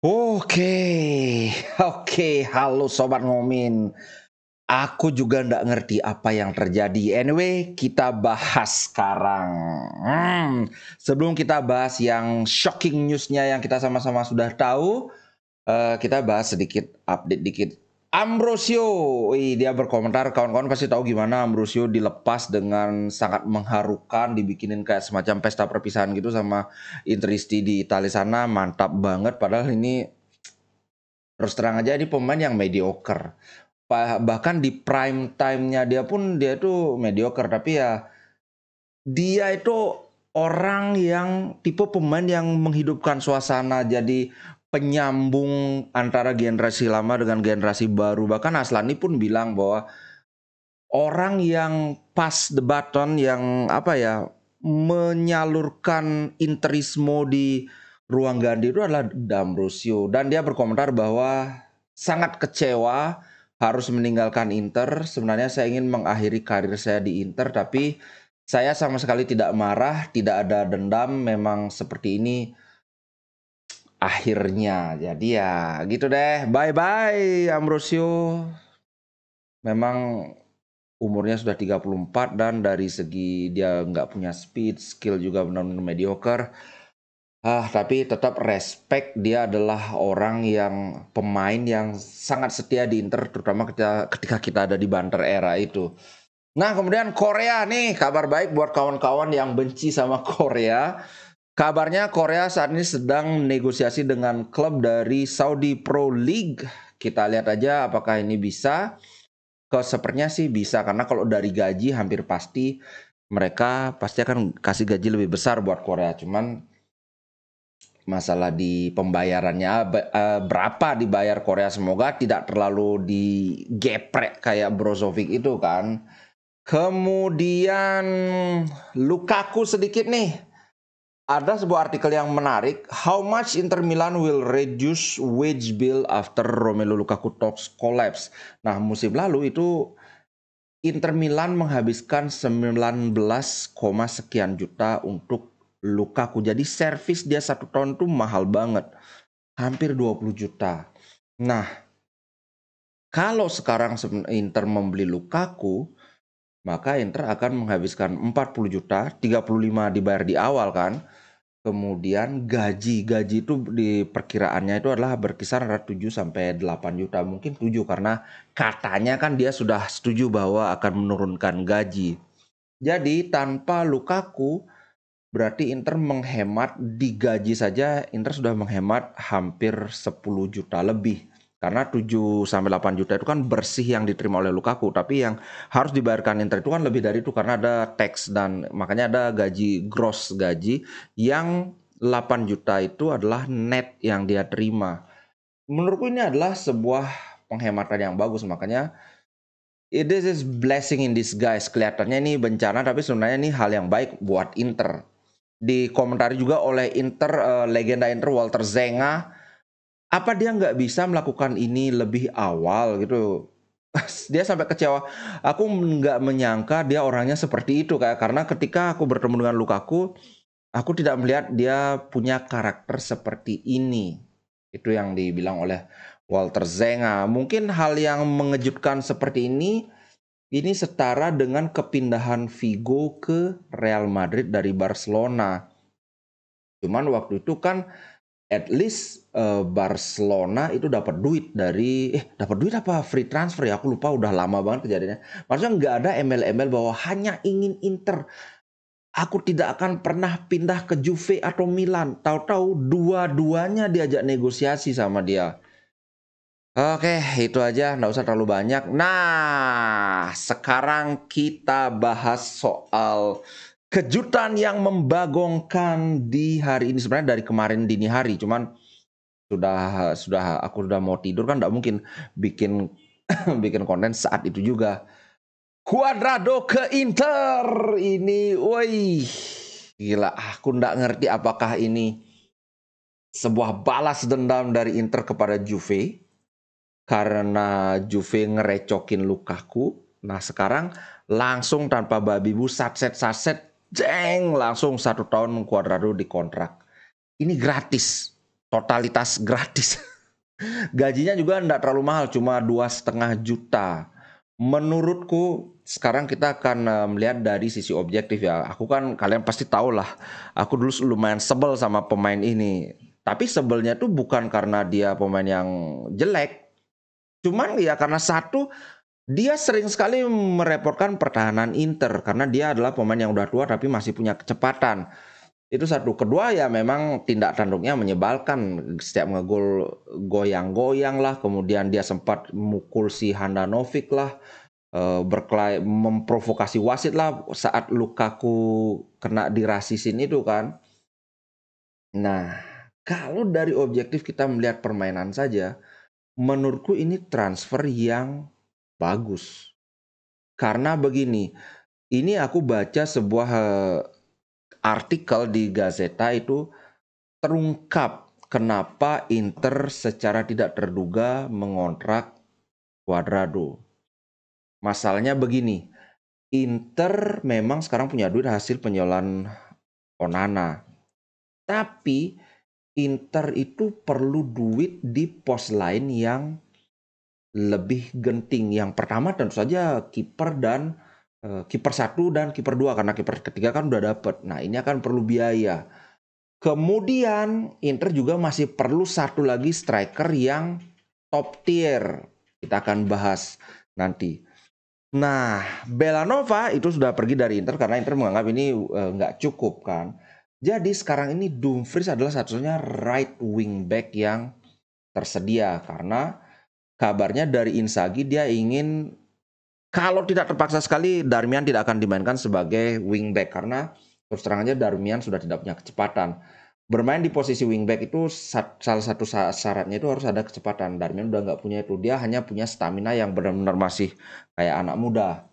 Oke, oke, halo Sobat Ngomin. Aku juga nggak ngerti apa yang terjadi. Anyway, kita bahas sekarang. Sebelum kita bahas yang shocking newsnya yang kita sama-sama sudah tahu, kita bahas sedikit update dikit. Ambrosio, wih, dia berkomentar, kawan-kawan pasti tahu gimana Ambrosio dilepas dengan sangat mengharukan, dibikinin kayak semacam pesta perpisahan gitu sama Interisti di Italia sana, mantap banget. Padahal ini terus terang aja ini pemain yang mediocre. Bahkan di prime time-nya dia pun dia itu mediocre, tapi ya dia itu orang yang tipe pemain yang menghidupkan suasana, jadi penyambung antara generasi lama dengan generasi baru. Bahkan Aslani pun bilang bahwa orang yang pass the button, yang apa ya, menyalurkan interismo di ruang ganti itu adalah D'Ambrosio, dan dia berkomentar bahwa sangat kecewa harus meninggalkan Inter. Sebenarnya saya ingin mengakhiri karir saya di Inter, tapi saya sama sekali tidak marah, tidak ada dendam, memang seperti ini akhirnya. Jadi ya gitu deh, bye bye Ambrosio. Memang umurnya sudah 34 dan dari segi dia nggak punya speed, skill juga benar-benar mediocre. Tapi tetap respect, dia adalah orang yang pemain yang sangat setia di Inter, terutama ketika kita ada di Banter era itu. Nah, kemudian Korea nih, kabar baik buat kawan-kawan yang benci sama Korea. Kabarnya Korea saat ini sedang negosiasi dengan klub dari Saudi Pro League. Kita lihat aja apakah ini bisa. Sepertinya sih bisa, karena kalau dari gaji hampir pasti mereka pasti akan kasih gaji lebih besar buat Korea. Cuman masalah di pembayarannya, berapa dibayar Korea, semoga tidak terlalu digeprek kayak Brozovic itu kan. Kemudian Lukaku sedikit nih. Ada sebuah artikel yang menarik, how much Inter Milan will reduce wage bill after Romelu Lukaku talks collapse. Nah, musim lalu itu Inter Milan menghabiskan 19, sekian juta untuk Lukaku. Jadi servis dia 1 tahun tuh mahal banget. Hampir 20 juta. Nah, kalau sekarang Inter membeli Lukaku, maka Inter akan menghabiskan 40 juta, 35 dibayar di awal kan. Kemudian gaji itu di perkiraannya itu adalah berkisar antara 7 sampai 8 juta. Mungkin 7 karena katanya kan dia sudah setuju bahwa akan menurunkan gaji. Jadi tanpa Lukaku berarti Inter menghemat di gaji saja, Inter sudah menghemat hampir 10 juta lebih. Karena 7 sampai 8 juta itu kan bersih yang diterima oleh Lukaku, tapi yang harus dibayarkan Inter itu kan lebih dari itu karena ada tax, dan makanya ada gaji gross gaji yang 8 juta itu adalah net yang dia terima. Menurutku ini adalah sebuah penghematan yang bagus, makanya this is blessing in disguise. Kelihatannya ini bencana, tapi sebenarnya ini hal yang baik buat Inter. Dikomentari juga oleh legenda Inter Walter Zenga, apa dia nggak bisa melakukan ini lebih awal gitu. Dia sampai kecewa. Aku nggak menyangka dia orangnya seperti itu, karena ketika aku bertemu dengan Lukaku, aku tidak melihat dia punya karakter seperti ini. Itu yang dibilang oleh Walter Zenga. Mungkin hal yang mengejutkan seperti ini setara dengan kepindahan Figo ke Real Madrid dari Barcelona. Cuman waktu itu kan at least Barcelona itu dapat duit dari dapat duit apa free transfer ya, aku lupa, udah lama banget kejadiannya. Maksudnya nggak ada embel-embel bahwa hanya ingin Inter, aku tidak akan pernah pindah ke Juve atau Milan. Tahu-tahu dua-duanya diajak negosiasi sama dia. Oke, itu aja, nggak usah terlalu banyak. Nah, sekarang kita bahas soal kejutan yang membagongkan di hari ini. Sebenarnya dari kemarin dini hari, cuman aku sudah mau tidur kan, nggak mungkin bikin bikin konten saat itu juga. Cuadrado ke Inter ini, woi, gila, aku nggak ngerti apakah ini sebuah balas dendam dari Inter kepada Juve karena Juve ngerecokin Lukaku. Nah, sekarang langsung tanpa babi bu, saset, jeng, langsung 1 tahun Cuadrado dikontrak. Ini gratis. totalitas gratis. Gajinya juga enggak terlalu mahal, cuma 2,5 juta. Menurutku sekarang kita akan melihat dari sisi objektif ya. Aku kan kalian pasti tahu lah, aku dulu lumayan sebel sama pemain ini. Tapi sebelnya tuh bukan karena dia pemain yang jelek, cuman ya karena satu, dia sering sekali merepotkan pertahanan Inter karena dia adalah pemain yang udah tua tapi masih punya kecepatan. Itu satu. Kedua ya memang tindak tanduknya menyebalkan. Setiap ngegol goyang-goyang lah. Kemudian dia sempat mukul si Handanovic lah. Berkelahi, memprovokasi wasit lah saat Lukaku kena dirasisin itu kan. Nah, kalau dari objektif kita melihat permainan saja, menurutku ini transfer yang bagus. Karena begini, ini aku baca sebuah artikel di Gazeta itu terungkap kenapa Inter secara tidak terduga mengontrak Cuadrado. Masalahnya begini, Inter memang sekarang punya duit hasil penjualan Onana. Tapi Inter itu perlu duit di pos lain yang lebih genting. Yang pertama tentu saja kiper dan kiper 1 dan kiper 2 karena kiper ketiga kan udah dapet. Nah, ini akan perlu biaya. Kemudian Inter juga masih perlu satu lagi striker yang top tier. Kita akan bahas nanti. Nah, Belanova itu sudah pergi dari Inter karena Inter menganggap ini nggak cukup kan. Jadi sekarang ini Dumfries adalah satu-satunya right wing back yang tersedia karena kabarnya dari Inzaghi dia ingin, kalau tidak terpaksa sekali, Darmian tidak akan dimainkan sebagai wingback karena terus terang aja Darmian sudah tidak punya kecepatan. Bermain di posisi wingback itu salah satu syaratnya itu harus ada kecepatan. Darmian udah nggak punya itu. Dia hanya punya stamina yang benar-benar masih kayak anak muda.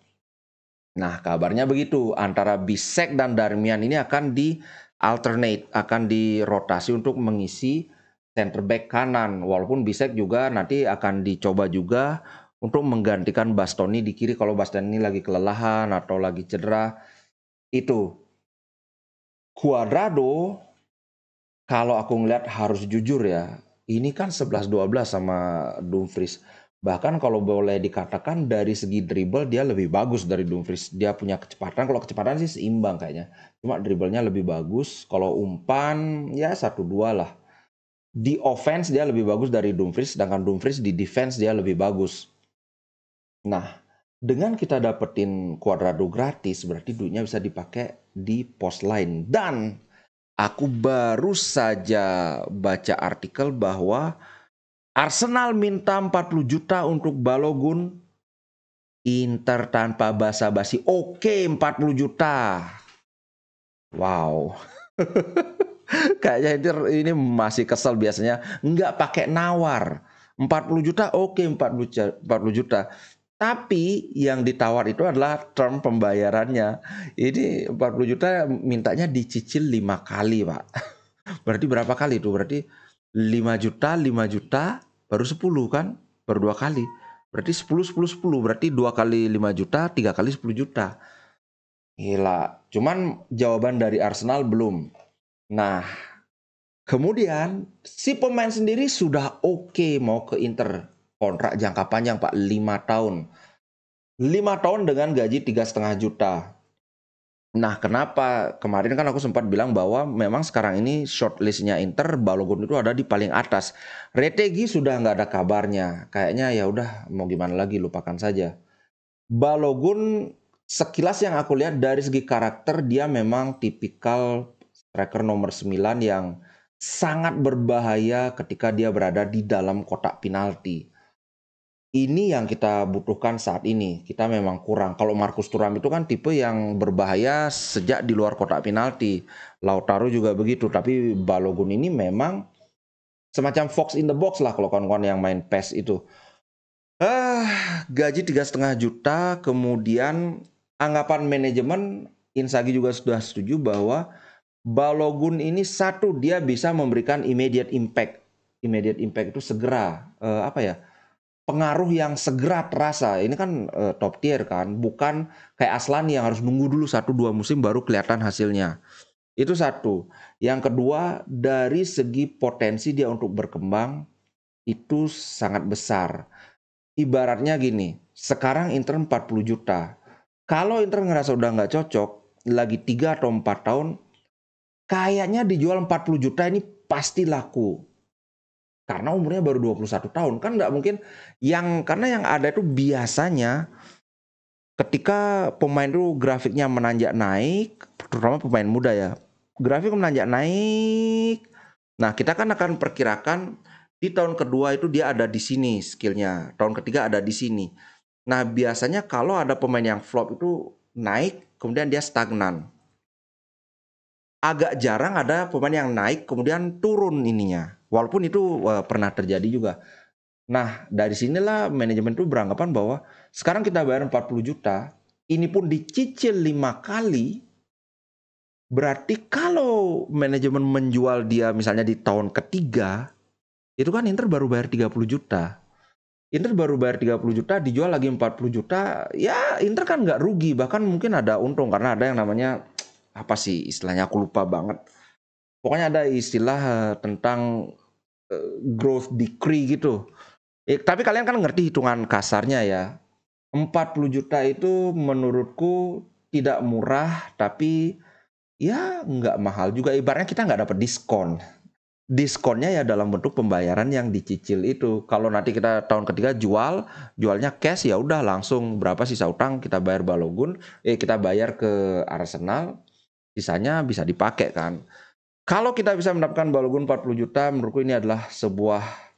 Nah, kabarnya begitu. Antara Bisek dan Darmian ini akan di-alternate, akan dirotasi untuk mengisi center back kanan. Walaupun Bisek juga nanti akan dicoba juga untuk menggantikan Bastoni di kiri kalau Bastoni lagi kelelahan atau lagi cedera. Itu Cuadrado, kalau aku ngeliat harus jujur ya, ini kan 11-12 sama Dumfries. Bahkan kalau boleh dikatakan dari segi dribble dia lebih bagus dari Dumfries. Dia punya kecepatan, kalau kecepatan sih seimbang kayaknya. Cuma dribblenya lebih bagus, kalau umpan ya 1-2 lah. Di offense dia lebih bagus dari Dumfries, sedangkan Dumfries di defense dia lebih bagus. Nah, dengan kita dapetin Cuadrado gratis, berarti duitnya bisa dipakai di pos lain. Dan aku baru saja baca artikel bahwa Arsenal minta 40 juta untuk Balogun. Inter tanpa basa-basi, oke 40 juta. Wow. Kayaknya ini masih kesel biasanya. Nggak pakai nawar. 40 juta, oke 40 juta. Tapi yang ditawar itu adalah term pembayarannya. Ini 40 juta mintanya dicicil 5 kali, Pak. Berarti berapa kali itu? Berarti 5 juta, 5 juta, baru 10 kan? Baru 2 kali. Berarti 10, 10, 10. Berarti 2 kali 5 juta, 3 kali 10 juta. Gila. Cuman jawaban dari Arsenal belum. Nah, kemudian si pemain sendiri sudah oke mau ke Inter. Kontrak jangka panjang, Pak, 5 tahun. 5 tahun dengan gaji 3,5 juta. Nah, kenapa kemarin kan aku sempat bilang bahwa memang sekarang ini shortlistnya Inter, Balogun itu ada di paling atas. Retegui sudah nggak ada kabarnya. Kayaknya ya udah mau gimana lagi, lupakan saja. Balogun sekilas yang aku lihat dari segi karakter dia memang tipikal striker nomor 9 yang sangat berbahaya ketika dia berada di dalam kotak penalti. Ini yang kita butuhkan saat ini. Kita memang kurang. Kalau Marcus Thuram itu kan tipe yang berbahaya sejak di luar kotak penalti. Lautaro juga begitu. Tapi Balogun ini memang semacam fox in the box lah kalau kawan-kawan yang main PES itu. Gaji 3,5 juta. Kemudian anggapan manajemen Inzaghi juga sudah setuju bahwa Balogun ini satu, dia bisa memberikan immediate impact. Immediate impact itu segera pengaruh yang segera terasa. Ini kan top tier kan, bukan kayak Aslani yang harus nunggu dulu 1-2 musim baru kelihatan hasilnya. Itu satu. Yang kedua, dari segi potensi dia untuk berkembang itu sangat besar. Ibaratnya gini, sekarang Inter 40 juta. Kalau Inter ngerasa udah nggak cocok, lagi 3 atau 4 tahun, kayaknya dijual 40 juta ini pasti laku. Karena umurnya baru 21 tahun. Kan nggak mungkin, karena yang ada itu biasanya ketika pemain itu grafiknya menanjak naik, terutama pemain muda ya, grafik menanjak naik. Nah, kita kan akan perkirakan di tahun kedua itu dia ada di sini skillnya, tahun ketiga ada di sini. Nah, biasanya kalau ada pemain yang flop itu naik, kemudian dia stagnan. Agak jarang ada pemain yang naik, kemudian turun ininya. Walaupun itu pernah terjadi juga. Nah, dari sinilah manajemen itu beranggapan bahwa sekarang kita bayar 40 juta, ini pun dicicil 5 kali, berarti kalau manajemen menjual dia misalnya di tahun ketiga, itu kan Inter baru bayar 30 juta. Inter baru bayar 30 juta, dijual lagi 40 juta, ya Inter kan nggak rugi, bahkan mungkin ada untung karena ada yang namanya, apa sih istilahnya aku lupa banget. Pokoknya ada istilah tentang growth decree gitu. Tapi kalian kan ngerti hitungan kasarnya ya. 40 juta itu menurutku tidak murah, tapi ya nggak mahal juga. Ibaratnya kita nggak dapat diskon. Diskonnya ya dalam bentuk pembayaran yang dicicil itu. Kalau nanti kita tahun ketiga jualnya cash, ya udah langsung berapa sisa utang kita bayar Balogun, kita bayar ke Arsenal, sisanya bisa dipakai kan. Kalau kita bisa mendapatkan Balogun 40 juta, menurutku ini adalah sebuah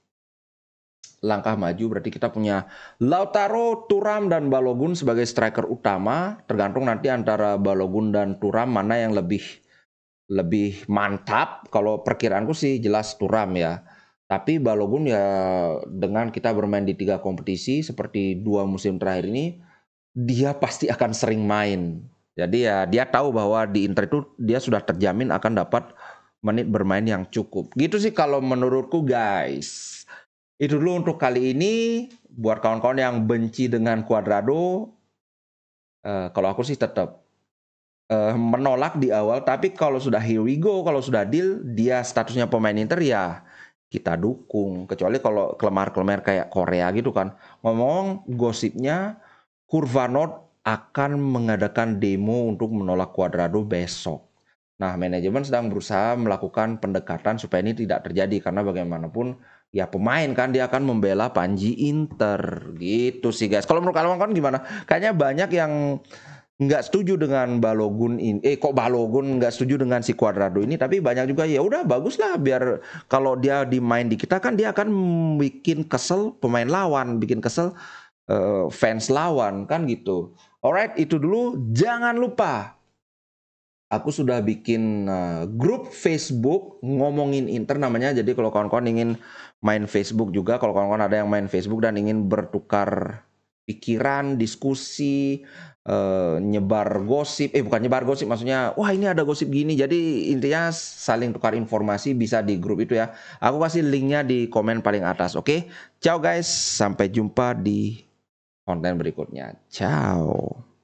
langkah maju. Berarti kita punya Lautaro, Thuram, dan Balogun sebagai striker utama. Tergantung nanti antara Balogun dan Thuram mana yang lebih mantap. Kalau perkiraanku sih jelas Thuram ya. Tapi Balogun ya dengan kita bermain di 3 kompetisi seperti 2 musim terakhir ini, dia pasti akan sering main. Jadi ya dia tahu bahwa di Inter itu dia sudah terjamin akan dapat menit bermain yang cukup. Gitu sih kalau menurutku guys. Itu dulu untuk kali ini. Buat kawan-kawan yang benci dengan Cuadrado, kalau aku sih tetap menolak di awal. Tapi kalau sudah here we go, kalau sudah deal, dia statusnya pemain Inter ya kita dukung. Kecuali kalau kelemar-kelemar kayak Korea gitu kan. Ngomong gosipnya, Kurvanov akan mengadakan demo untuk menolak Cuadrado besok. Nah, manajemen sedang berusaha melakukan pendekatan supaya ini tidak terjadi. Karena bagaimanapun ya pemain kan, dia akan membela Panji Inter. Gitu sih guys. Kalau menurut kalian kan gimana? Kayaknya banyak yang nggak setuju dengan Balogun ini. Kok Balogun nggak setuju dengan si Cuadrado ini? Tapi banyak juga ya udah bagus lah, biar kalau dia dimain di kita kan dia akan bikin kesel pemain lawan, bikin kesel fans lawan kan gitu. Alright, itu dulu. Jangan lupa aku sudah bikin grup Facebook ngomongin Inter namanya. Jadi kalau kawan-kawan ingin main Facebook juga, kalau kawan-kawan ada yang main Facebook dan ingin bertukar pikiran, diskusi, nyebar gosip, bukan nyebar gosip, maksudnya wah ini ada gosip gini. Jadi intinya saling tukar informasi bisa di grup itu ya. Aku kasih linknya di komen paling atas. Oke, ciao guys, sampai jumpa di konten berikutnya. Ciao.